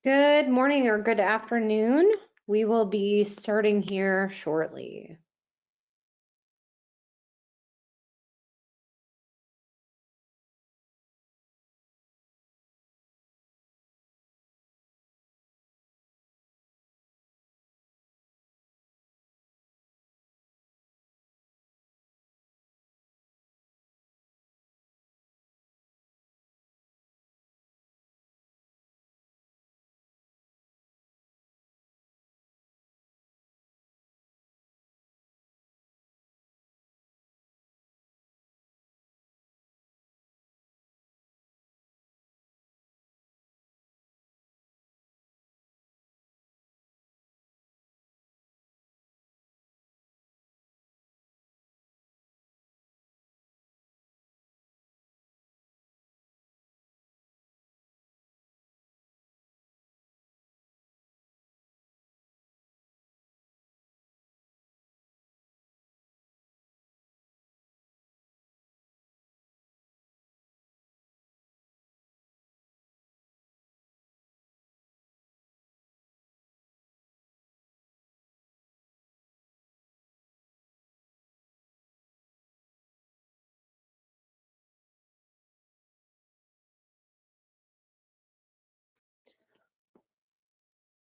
Good morning or good afternoon. We will be starting here shortly.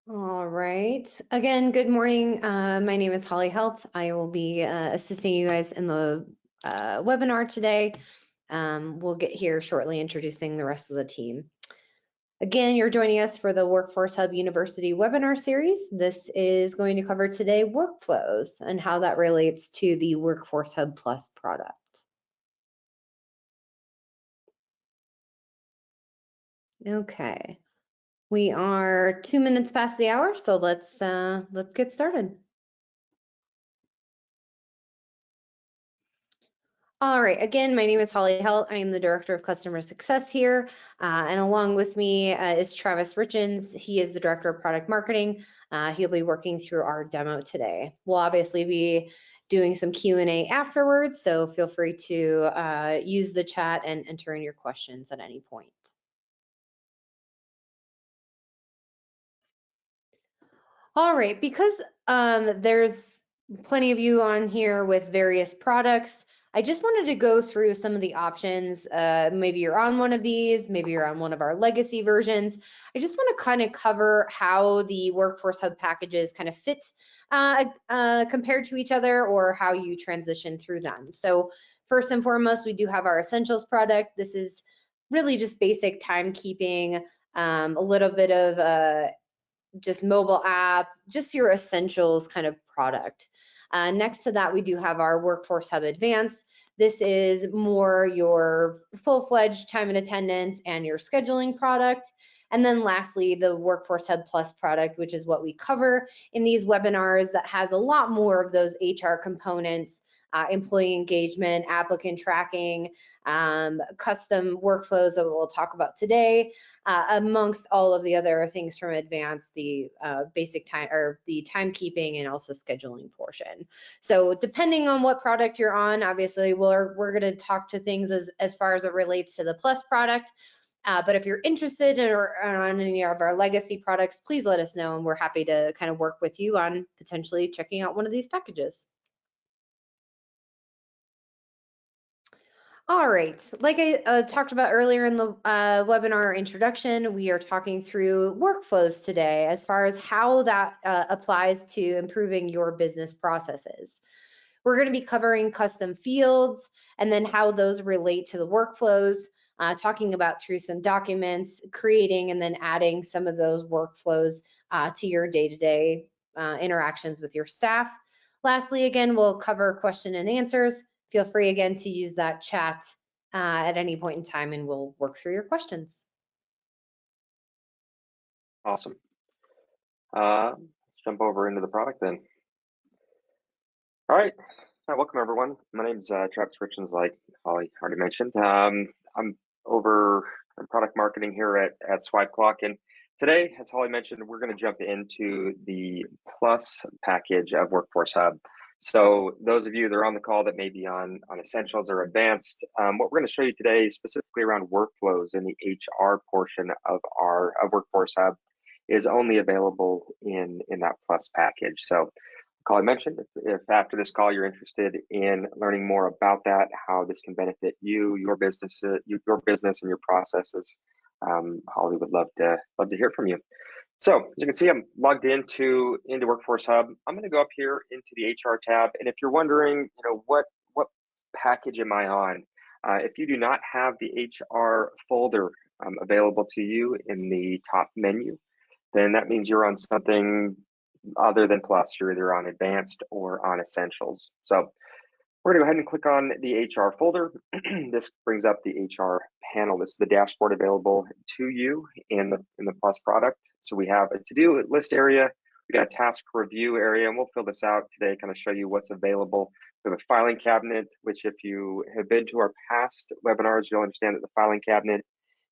All right. Again, good morning. My name is Holly Helt. I will be assisting you guys in the webinar today. We'll get here shortly introducing the rest of the team. Again, you're joining us for the Workforce Hub University webinar series. This is going to cover today workflows and how that relates to the Workforce Hub Plus product. Okay. We are 2 minutes past the hour, so let's get started. All right, again, my name is Holly Helt. I am the Director of Customer Success here, and along with me is Travis Richens. He is the Director of Product Marketing. He'll be working through our demo today. We'll obviously be doing some Q&A afterwards, so feel free to use the chat and enter in your questions at any point. All right, because there's plenty of you on here with various products, I just wanted to go through some of the options. Maybe you're on one of these, maybe you're on one of our legacy versions. I just want to kind of cover how the Workforce Hub packages kind of fit compared to each other, or how you transition through them. So first and foremost, we do have our Essentials product. This is really just basic timekeeping, a little bit of just mobile app, just your essentials kind of product. Next to that, we do have our Workforce Hub Advanced. This is more your full-fledged time and attendance and your scheduling product. And then lastly, the Workforce Hub Plus product, which is what we cover in these webinars, that has a lot more of those HR components, employee engagement, applicant tracking, custom workflows that we'll talk about today, amongst all of the other things from Advanced, the basic time or the timekeeping and also scheduling portion. So depending on what product you're on, obviously we're going to talk to things as far as it relates to the Plus product. But if you're interested in or on any of our legacy products, please let us know, and we're happy to kind of work with you on potentially checking out one of these packages. All right, like I talked about earlier in the webinar introduction, we are talking through workflows today as far as how that applies to improving your business processes. We're going to be covering custom fields and then how those relate to the workflows, talking about through some documents, creating and then adding some of those workflows to your day-to-day interactions with your staff. Lastly, again, we'll cover question and answers. Feel free again to use that chat at any point in time, and we'll work through your questions. Awesome. Let's jump over into the product then. All right. Welcome everyone. My name is Travis Richens, like Holly already mentioned. I'm over product marketing here at Swipe Clock, and today, as Holly mentioned, we're going to jump into the Plus package of Workforce Hub. So those of you that are on the call that may be on Essentials or Advanced, what we're going to show you today is specifically around workflows in the HR portion of Workforce Hub. is only available in that Plus package. So call I mentioned, if after this call you're interested in learning more about that, how this can benefit you, your business, your business and your processes, Holly would love to hear from you. So as you can see, I'm logged into WorkforceHub. I'm going to go up here into the HR tab, and if you're wondering, what package am I on? If you do not have the HR folder available to you in the top menu, then that means you're on something other than Plus. You're either on Advanced or on Essentials. So we're going to go ahead and click on the HR folder. This brings up the HR panel. This is the dashboard available to you in the Plus product. So we have a to-do list area. We got a task review area, and we'll fill this out today, kind of show you what's available. We have a filing cabinet, which if you have been to our past webinars, you'll understand that the filing cabinet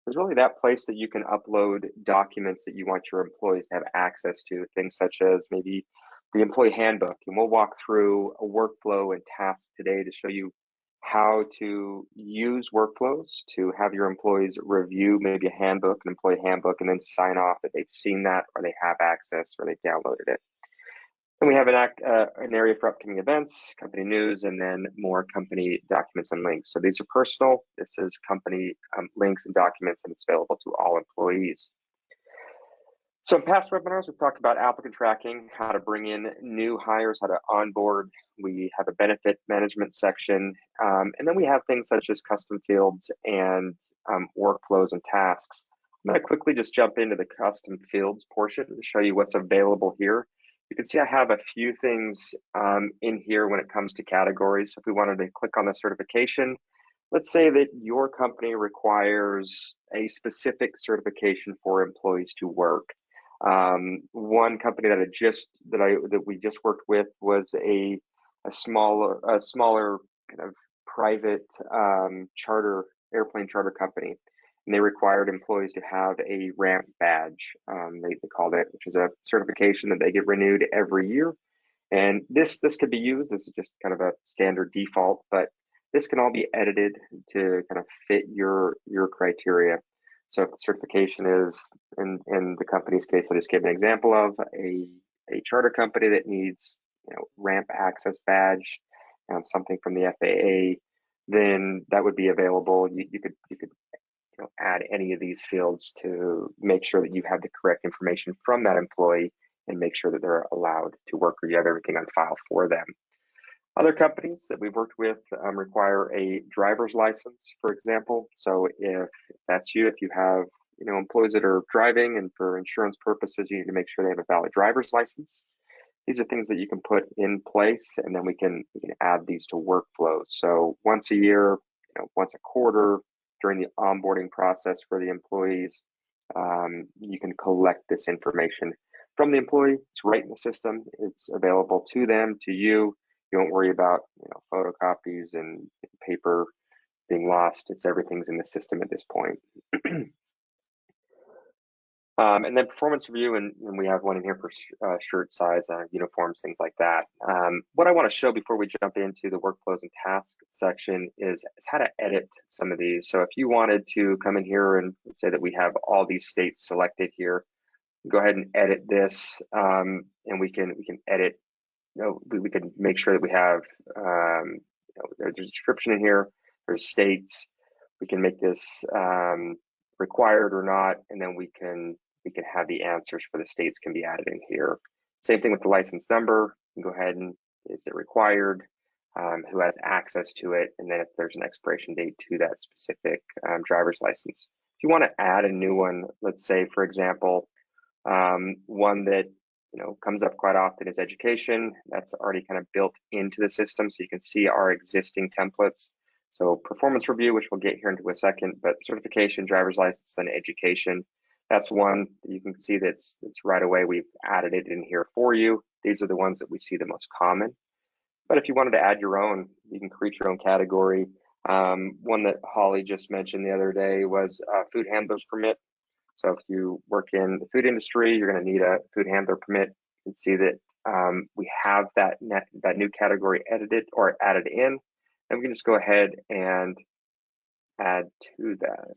is really that place that you can upload documents that you want your employees to have access to, things such as maybe the employee handbook. And we'll walk through a workflow and task today to show you how to use workflows to have your employees review maybe a handbook, an employee handbook, and then sign off that they've seen that or they have access or they've downloaded it. And we have an area for upcoming events, company news, and then more company documents and links. So these are personal. This is company links and documents, and it's available to all employees. So in past webinars, we've talked about applicant tracking, how to bring in new hires, how to onboard. We have a benefit management section, and then we have things such as custom fields and workflows and tasks. I'm going to quickly just jump into the custom fields portion to show you what's available here. You can see I have a few things in here when it comes to categories. If we wanted to click on the certification, let's say that your company requires a specific certification for employees to work. One company that we just worked with was a smaller kind of private airplane charter company, and they required employees to have a ramp badge. They called it, which is a certification that they get renewed every year. And this could be used. This is just kind of a standard default, but this can all be edited to kind of fit your criteria. So if the certification is, in the company's case, I just gave an example of a charter company that needs, ramp access badge, something from the FAA, then that would be available. You could add any of these fields to make sure that you have the correct information from that employee and make sure that they're allowed to work, or you have everything on file for them. Other companies that we've worked with require a driver's license, for example. So if that's you, if you have employees that are driving and for insurance purposes, you need to make sure they have a valid driver's license. These are things that you can put in place, and then we can add these to workflows. So once a year, once a quarter, during the onboarding process for the employees, you can collect this information from the employee. It's right in the system. It's available to them, to you. You won't worry about photocopies and paper being lost. Everything's in the system at this point. And then performance review, and we have one in here for shirt size, uniforms, things like that. What I want to show before we jump into the workflows and tasks section is how to edit some of these. So if you wanted to come in here and say that we have all these states selected here, go ahead and edit this, and we can edit. We can make sure that we have there's a description in here. There's states. We can make this required or not, and then we can have the answers for the states can be added in here. Same thing with the license number. You can go ahead and is it required? Who has access to it, and then if there's an expiration date to that specific driver's license. If you want to add a new one, let's say for example, one that comes up quite often is education. That's already kind of built into the system, so you can see our existing templates. So performance review, which we'll get here into a second, but certification, driver's license, then education. That's one that you can see that's right away. We've added it in here for you. These are the ones that we see the most common. But if you wanted to add your own, you can create your own category. One that Holly just mentioned the other day was food handler's permit. So if you work in the food industry, you're going to need a food handler permit. You can see that we have that new category edited or added in, and we can just go ahead and add to that.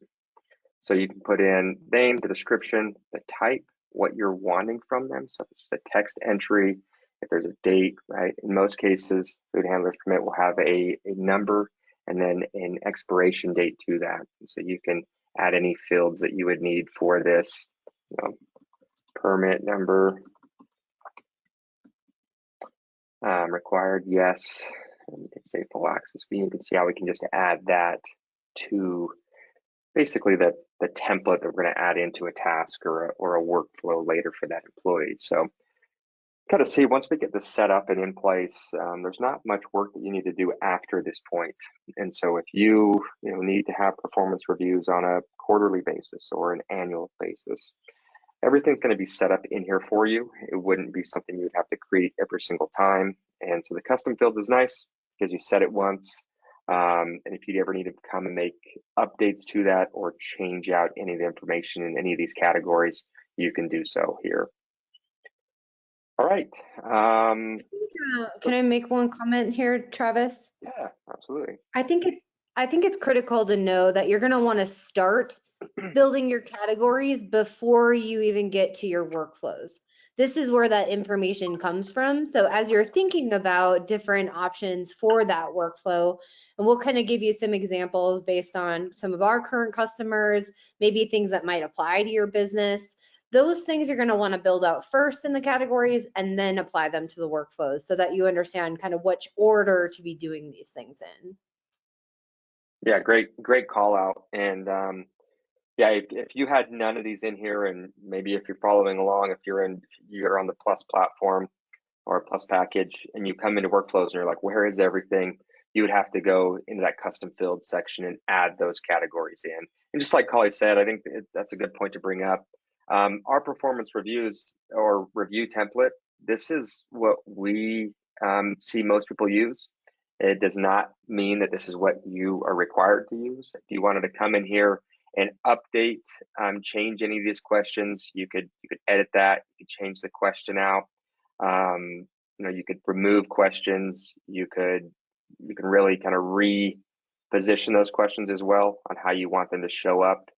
So you can put in name, the description, the type. what you're wanting from them. So if it's just a text entry, if there's a date, right? In most cases, food handlers permit will have a number and then an expiration date to that. And so you can add any fields that you would need for this, permit number, required, yes. And you can say full access fee. You can see how we can just add that to basically the template that we're going to add into a task or a workflow later for that employee. So kind of see, once we get this set up and in place, there's not much work that you need to do after this point. And so if you need to have performance reviews on a quarterly basis or an annual basis, everything's going to be set up in here for you. It wouldn't be something you'd have to create every single time. And so the custom fields is nice because you set it once. And if you ever need to come and make updates to that or change out any of the information in any of these categories, you can do so here. All right. Can I make one comment here, Travis? Yeah, absolutely. I think it's critical to know that you're going to want to start building your categories before you even get to your workflows. This is where that information comes from. So as you're thinking about different options for that workflow, and we'll kind of give you some examples based on some of our current customers, maybe things that might apply to your business. Those things you're going to want to build out first in the categories and then apply them to the workflows so that you understand kind of which order to be doing these things in. Yeah, great call out. And yeah, if you had none of these in here, and maybe if you're following along, if you're on the Plus platform or Plus package, and you come into workflows and you're like, where is everything? You would have to go into that custom field section and add those categories in. And just like Holly said, I think that's a good point to bring up. Our performance reviews or review template, this is what we see most people use. It does not mean that this is what you are required to use. If you wanted to come in here and update, change any of these questions, you could edit that. You could change the question out. You could remove questions. You can really kind of reposition those questions as well on how you want them to show up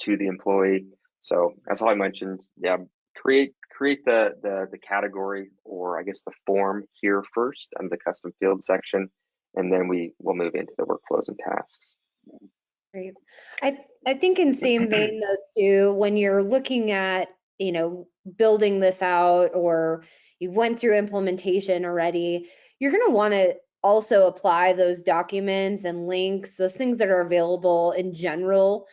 to the employee. So as I mentioned, yeah, create the category, or I guess the form here first under the custom field section, and then we will move into the workflows and tasks. Great. I think in same vein though too, when you're looking at, building this out or you went through implementation already, you're going to want to also apply those documents and links, those things that are available in general,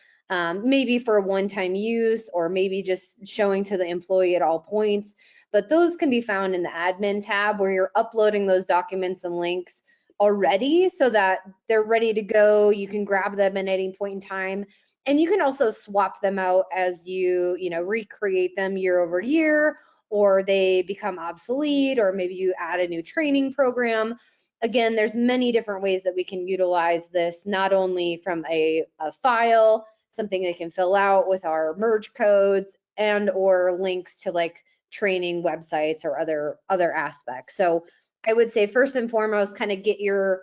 maybe for one-time use or maybe just showing to the employee at all points. But those can be found in the admin tab where you're uploading those documents and links already so that they're ready to go. You can grab them at any point in time. And you can also swap them out as you recreate them year over year, or they become obsolete, or maybe you add a new training program. Again, there's many different ways that we can utilize this, not only from a file, something they can fill out with our merge codes, and or links to like training websites or other aspects. So I would say first and foremost, kind of get your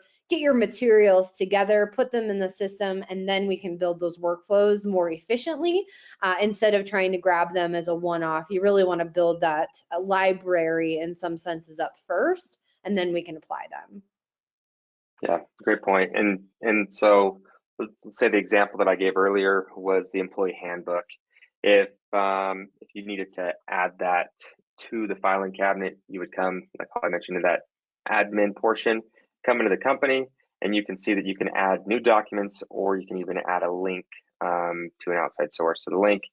materials together, put them in the system, and then we can build those workflows more efficiently instead of trying to grab them as a one-off. You really want to build that library in some senses up first, and then we can apply them. Yeah, great point. And so let's say the example that I gave earlier was the employee handbook. If you needed to add that to the filing cabinet, you would come, like I mentioned, in that admin portion, come into the company, and you can see that you can add new documents, or you can even add a link to an outside source. So the link,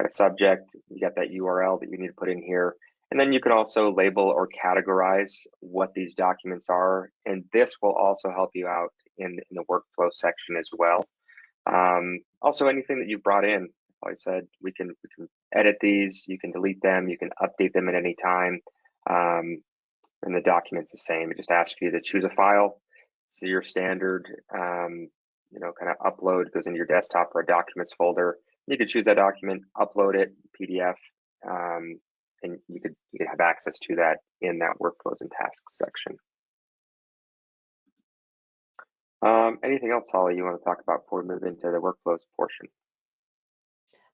a subject, you got that URL that you need to put in here. And then you can also label or categorize what these documents are. And this will also help you out in the workflow section as well. Also, anything that you brought in, like I said, we can edit these, you can delete them, you can update them at any time. And the document's the same. It just asks you to choose a file. So your standard, kind of upload goes into your desktop or a documents folder. You could choose that document, upload it, PDF, and you could have access to that in that workflows and tasks section. Anything else, Holly, you want to talk about before we move into the workflows portion?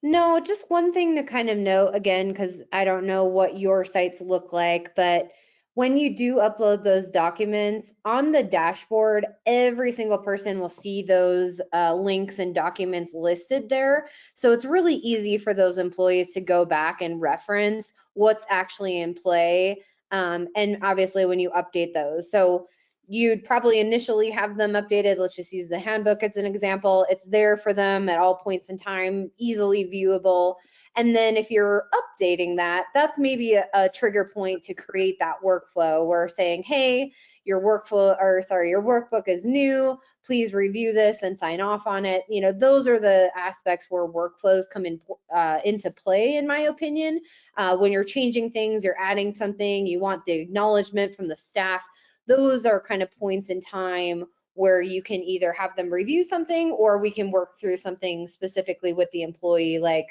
No, just one thing to kind of note again, because I don't know what your sites look like, but when you do upload those documents on the dashboard, every single person will see those links and documents listed there. So it's really easy for those employees to go back and reference what's actually in play. And obviously, when you update those. So you'd probably initially have them updated. Let's just use the handbook as an example. It's there for them at all points in time, easily viewable. And then if you're updating that, that's maybe a trigger point to create that workflow where saying, hey, your workflow, or sorry, your workbook is new. Please review this and sign off on it. You know, those are the aspects where workflows come into play, in my opinion. When you're changing things, you're adding something, you want the acknowledgement from the staff. Those are kind of points in time where you can either have them review something or we can work through something specifically with the employee, like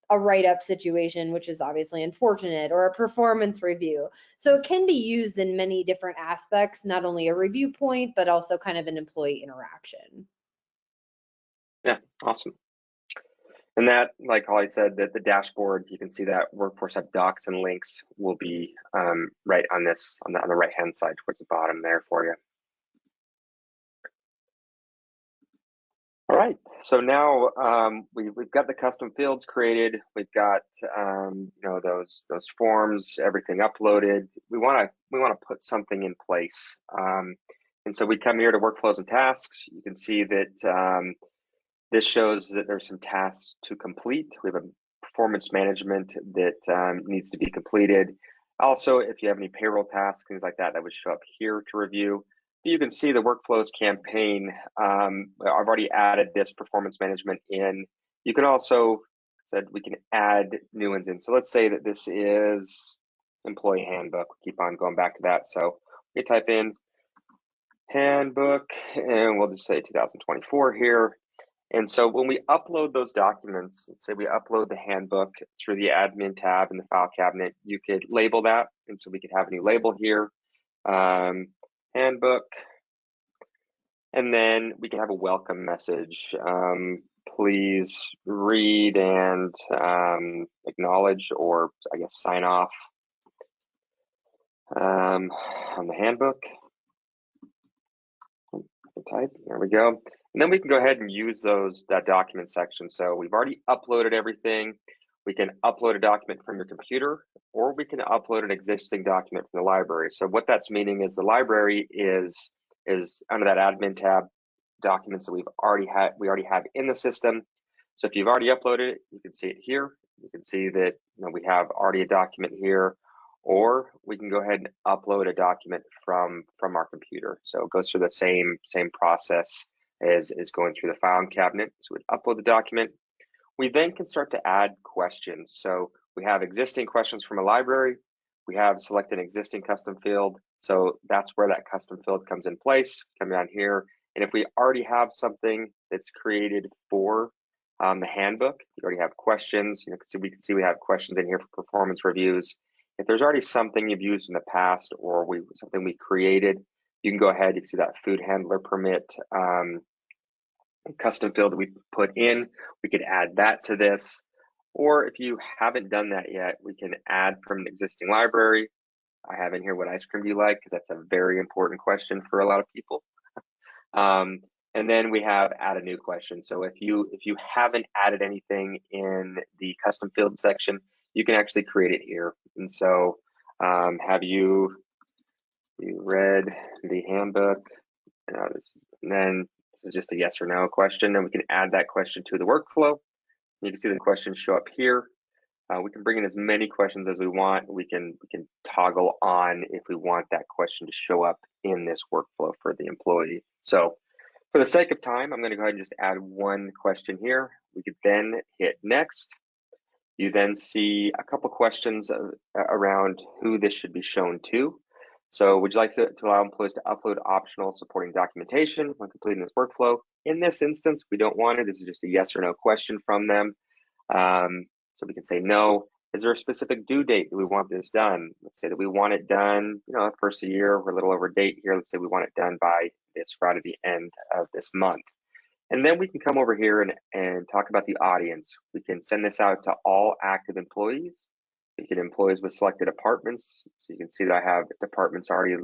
a write-up situation, which is obviously unfortunate, or a performance review. So it can be used in many different aspects, not only a review point, but also kind of an employee interaction. Yeah, awesome. And that, like Holly said, that the dashboard, you can see that WorkforceHub docs and links will be right on this, on the right-hand side towards the bottom there for you. All right, so now we've got the custom fields created. We've got you know, those forms, everything uploaded. We want to put something in place, and so we come here to workflows and tasks. You can see that this shows that there's some tasks to complete. We have a performance management that needs to be completed. Also, if you have any payroll tasks, things like that, that would show up here to review. You can see the workflows campaign. I've already added this performance management in. You can also, said we can add new ones in. So let's say that this is employee handbook. We keep on going back to that. So we type in handbook and we'll just say 2024 here. And so when we upload those documents, let's say we upload the handbook through the admin tab in the file cabinet, you could label that. And so we could have a new label here, handbook. And then we can have a welcome message. Please read and acknowledge, or I guess sign off on the handbook. Type, there we go. And then we can go ahead and use that document section. So we've already uploaded everything. We can upload a document from your computer, or we can upload an existing document from the library. So what that's meaning is the library is under that admin tab, documents that we already have in the system. So if you've already uploaded it, you can see it here. You can see that, you know, we have already a document here, or we can go ahead and upload a document from our computer. So it goes through the same process as going through the file cabinet. So we upload the document. We then can start to add questions. So we have existing questions from a library. We have selected an existing custom field. So that's where that custom field comes in place. Come down here. And if we already have something that's created for the handbook, you already have questions. You know, so we can see we have questions in here for performance reviews. If there's already something you've used in the past, or something we created, you can go ahead. You can see that food handler permit custom field that we put in. We could add that to this. Or if you haven't done that yet, we can add from an existing library. I have in here, what ice cream do you like? Because that's a very important question for a lot of people. And then we have add a new question. So if you haven't added anything in the custom field section, you can actually create it here. And so have you read the handbook? And then this is just a yes or no question, and we can add that question to the workflow. You can see the questions show up here. We can bring in as many questions as we want. We can toggle on if we want that question to show up in this workflow for the employee. So for the sake of time, I'm going to go ahead and just add one question here. We could then hit next. You then see a couple questions around who this should be shown to. So would you like to allow employees to upload optional supporting documentation when completing this workflow? In this instance, we don't want it. This is just a yes or no question from them. So we can say no. Is there a specific due date that we want this done? Let's say that we want it done, you know, first of the year. We're a little over date here. Let's say we want it done by this Friday, the end of this month. And then we can come over here and talk about the audience. We can send this out to all active employees. We can employees with selected departments. So you can see that I have departments already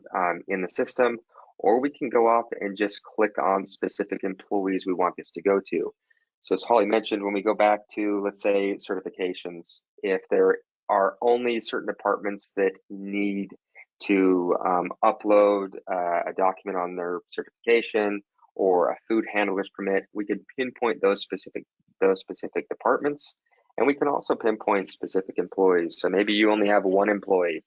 in the system, or we can go off and just click on specific employees we want this to go to. So as Holly mentioned, when we go back to, let's say, certifications, if there are only certain departments that need to upload a document on their certification or a food handler's permit, we could pinpoint those specific departments, and we can also pinpoint specific employees. So maybe you only have one employee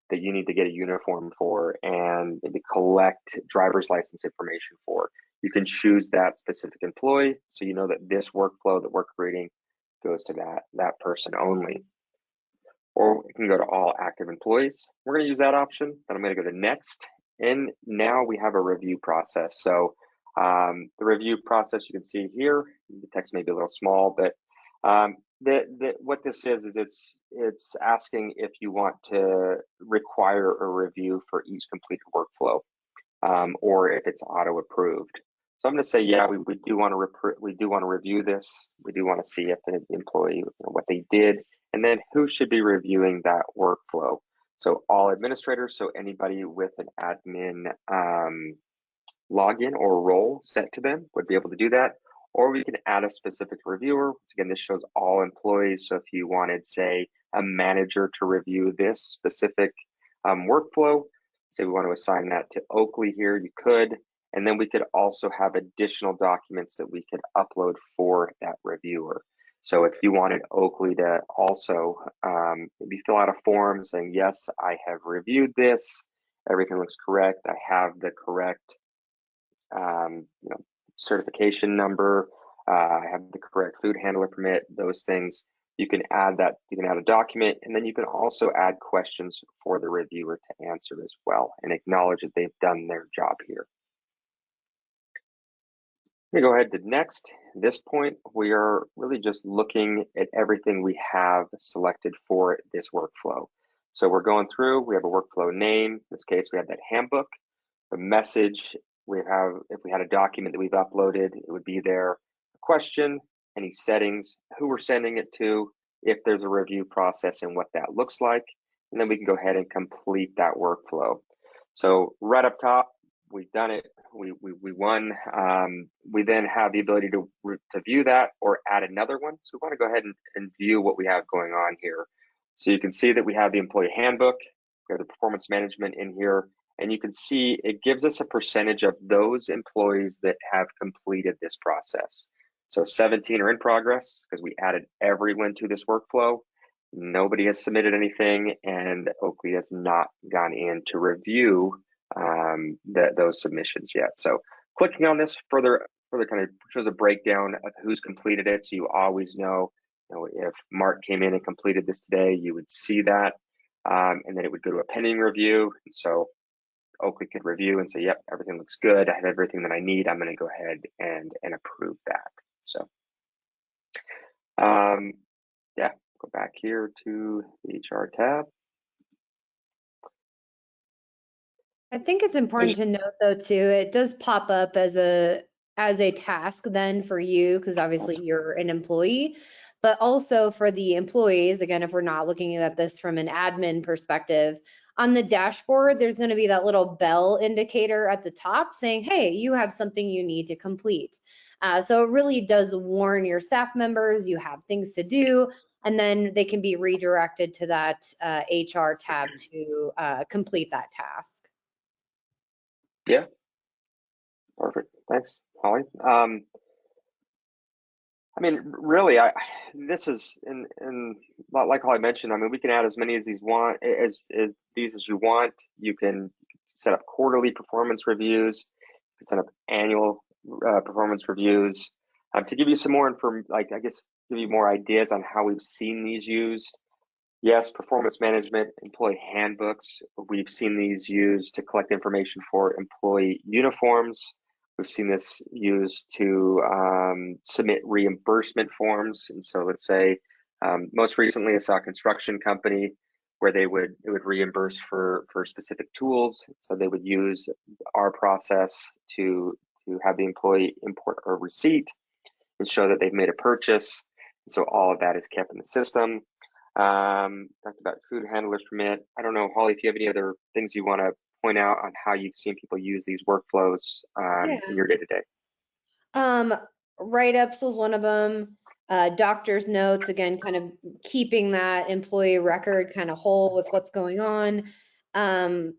that you need to get a uniform for and maybe collect driver's license information for. You can choose that specific employee, so you know that this workflow that we're creating goes to that person only. Or we can go to all active employees. We're going to use that option. Then I'm going to go to next. And now we have a review process. So the review process you can see here, the text may be a little small, but what this is it's asking if you want to require a review for each completed workflow, or if it's auto approved. So I'm going to say, yeah, we do want to review this. We do want to see if the employee, what they did, and then who should be reviewing that workflow. So all administrators, so anybody with an admin login or role set to them would be able to do that. Or we can add a specific reviewer. Once again, this shows all employees. So if you wanted, say, a manager to review this specific workflow, say we want to assign that to Oakley here, you could. And then we could also have additional documents that we could upload for that reviewer. So if you wanted Oakley to also maybe fill out a form saying, yes, I have reviewed this, everything looks correct, I have the correct certification number, I have the correct food handler permit, those things, you can add that, you can add a document, and then you can also add questions for the reviewer to answer as well and acknowledge that they've done their job here. Let me go ahead to next. At this point, we are really just looking at everything we have selected for this workflow. So we're going through, we have a workflow name. In this case, we have that handbook, the message. We have, if we had a document that we've uploaded, it would be there. A question, any settings, who we're sending it to, if there's a review process and what that looks like. And then we can go ahead and complete that workflow. So right up top, we've done it. We won. We then have the ability to view that or add another one. So we want to go ahead and view what we have going on here. So you can see that we have the employee handbook, we have the performance management in here, and you can see it gives us a percentage of those employees that have completed this process. So 17 are in progress because we added everyone to this workflow. Nobody has submitted anything, and Oakley has not gone in to review those submissions yet. So clicking on this further kind of shows a breakdown of who's completed it. So you always know, if Mark came in and completed this today, you would see that, and then it would go to a pending review. And so Oakley could review and say, yep, everything looks good. I have everything that I need. I'm going to go ahead and approve that. So yeah, go back here to the HR tab. I think it's important to note though too, it does pop up as a task then for you, because obviously you're an employee, but also for the employees, again, if we're not looking at this from an admin perspective, on the dashboard, there's going to be that little bell indicator at the top saying, hey, you have something you need to complete. So it really does warn your staff members you have things to do, and then they can be redirected to that HR tab to complete that task. Yeah, perfect. Thanks, Holly. I mean, really, this is in like Holly mentioned. I mean, we can add as many as these as you want. You can set up quarterly performance reviews. You can set up annual performance reviews. To give you some more give you more ideas on how we've seen these used. Yes, performance management, employee handbooks. We've seen these used to collect information for employee uniforms. We've seen this used to submit reimbursement forms. And so let's say, most recently I saw a construction company where it would reimburse for specific tools. So they would use our process to to have the employee import a receipt and show that they've made a purchase. And so all of that is kept in the system. Talked about food handlers permit. I don't know, Holly, if you have any other things you want to point out on how you've seen people use these workflows Yeah. in your day-to-day. Um, Write-ups was one of them. Doctor's notes, again, kind of keeping that employee record kind of whole with what's going on.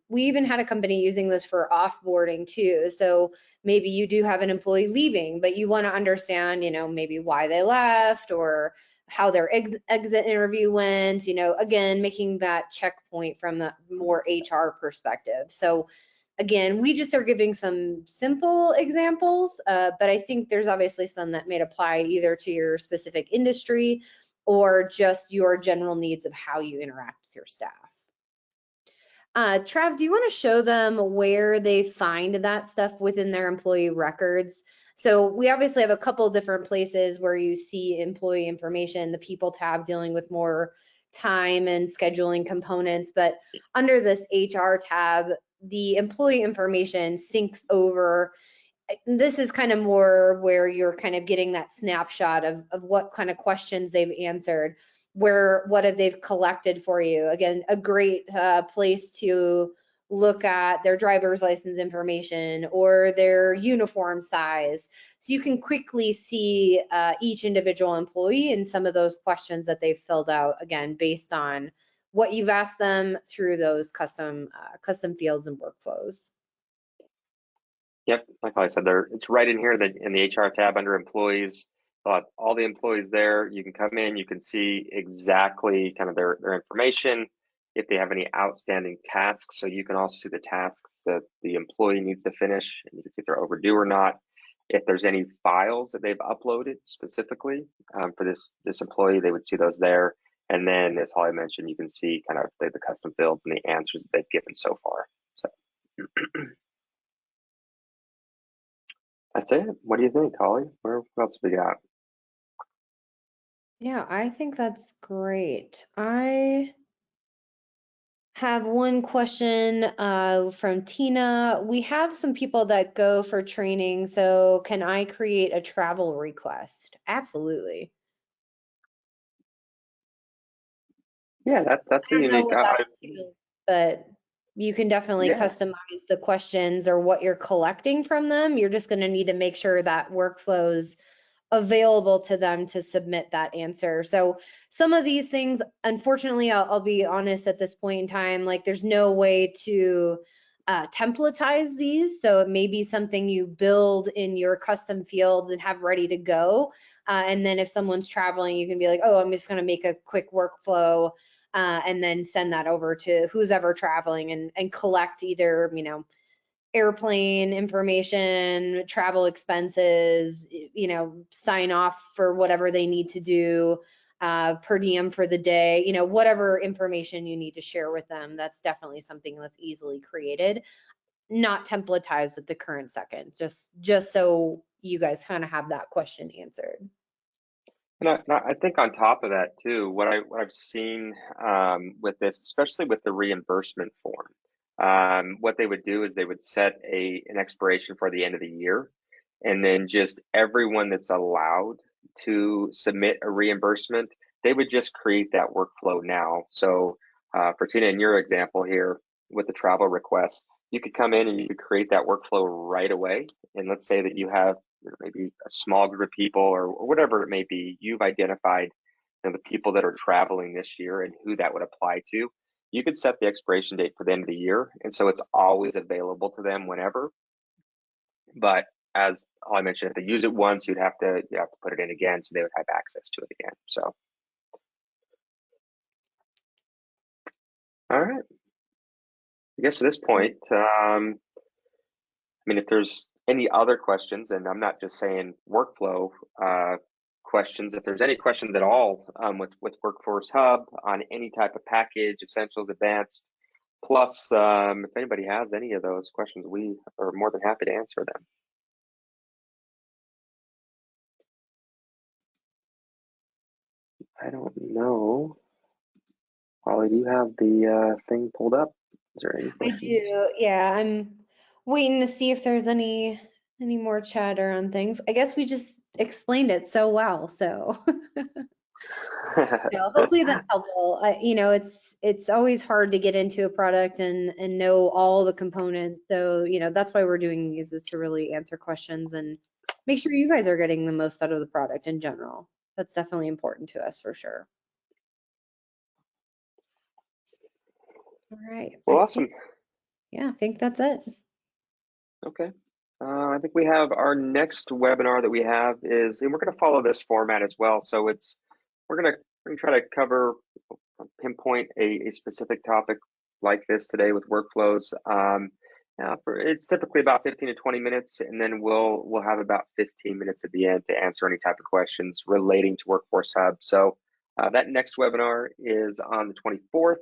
We even had a company using this for offboarding too. So maybe you do have an employee leaving, but you want to understand, maybe why they left or how their exit interview went, again, making that checkpoint from the more HR perspective. So again, we just are giving some simple examples, but I think there's obviously some that may apply either to your specific industry or just your general needs of how you interact with your staff. Trav, do you want to show them where they find that stuff within their employee records? So we obviously have a couple different places where you see employee information, the people tab dealing with more time and scheduling components, but under this HR tab, the employee information syncs over. This is kind of more where you're kind of getting that snapshot of what kind of questions they've answered, what have they've collected for you. Again, a great place to look at their driver's license information or their uniform size. So you can quickly see each individual employee and some of those questions that they've filled out, again, based on what you've asked them through those custom fields and workflows. Yep, like I said, it's right in here that in the HR tab under employees. All the employees there. You can come in, you can see exactly kind of their information, if they have any outstanding tasks. So you can also see the tasks that the employee needs to finish, and you can see if they're overdue or not. If there's any files that they've uploaded specifically for this employee, they would see those there. And then, as Holly mentioned, you can see kind of the custom fields and the answers that they've given so far. So. That's it. What do you think, Holly? What else we got? Yeah, I think that's great. I have one question from Tina. We have some people that go for training, so can I create a travel request? Absolutely. Yeah, that's I a don't know unique. what that entails, but you can definitely Yeah, customize the questions or what you're collecting from them. You're just going to need to make sure that workflows available to them to submit that answer. So some of these things, unfortunately, I'll be honest at this point in time, like there's no way to templatize these. So it may be something you build in your custom fields and have ready to go. And then if someone's traveling, you can be like, oh, I'm just going to make a quick workflow and then send that over to who's ever traveling and collect either, airplane information, travel expenses, sign off for whatever they need to do, per diem for the day, whatever information you need to share with them. That's definitely something that's easily created, not templatized at the current second, just so you guys kind of have that question answered. and I think on top of that too, what I've seen with this, especially with the reimbursement form, what they would do is they would set an expiration for the end of the year, and then just everyone that's allowed to submit a reimbursement, they would just create that workflow now. So for Tina, in your example here with the travel request, you could come in and you could create that workflow right away. And let's say that you have maybe a small group of people or whatever it may be, you've identified the people that are traveling this year and who that would apply to. You could set the expiration date for the end of the year, and so it's always available to them whenever. But as I mentioned, if they use it once, you have to put it in again, so they would have access to it again. So, all right. I guess at this point, I mean, if there's any other questions, and I'm not just saying workflow questions, if there's any questions at all with Workforce Hub on any type of package, essentials, advanced, plus, if anybody has any of those questions, we are more than happy to answer them. I don't know. Holly, do you have the thing pulled up? Is there any I questions? do, yeah. I'm waiting to see if there's any Any more chatter on things? I guess we just explained it so well, so. No, hopefully that's helpful. It's always hard to get into a product and know all the components. So, that's why we're doing these, is to really answer questions and make sure you guys are getting the most out of the product in general. That's definitely important to us for sure. All right. Well, awesome. I think that's it. Okay. I think we have our next webinar that we have is, and we're going to follow this format as well. So we're going to try to pinpoint a specific topic like this today with workflows. It's typically about 15 to 20 minutes, and then we'll have about 15 minutes at the end to answer any type of questions relating to Workforce Hub. So that next webinar is on the 24th.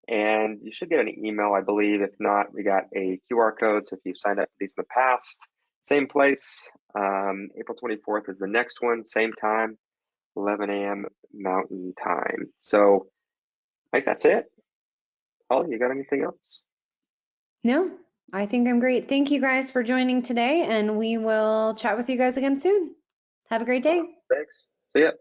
And you should get an email, I believe. If not, we got a QR code. So if you've signed up for these in the past, same place. April 24th is the next one, same time, 11 a.m. Mountain Time. So I think that's it. Holly, you got anything else? No, I think I'm great. Thank you guys for joining today, and we will chat with you guys again soon. Have a great day. Thanks. See ya.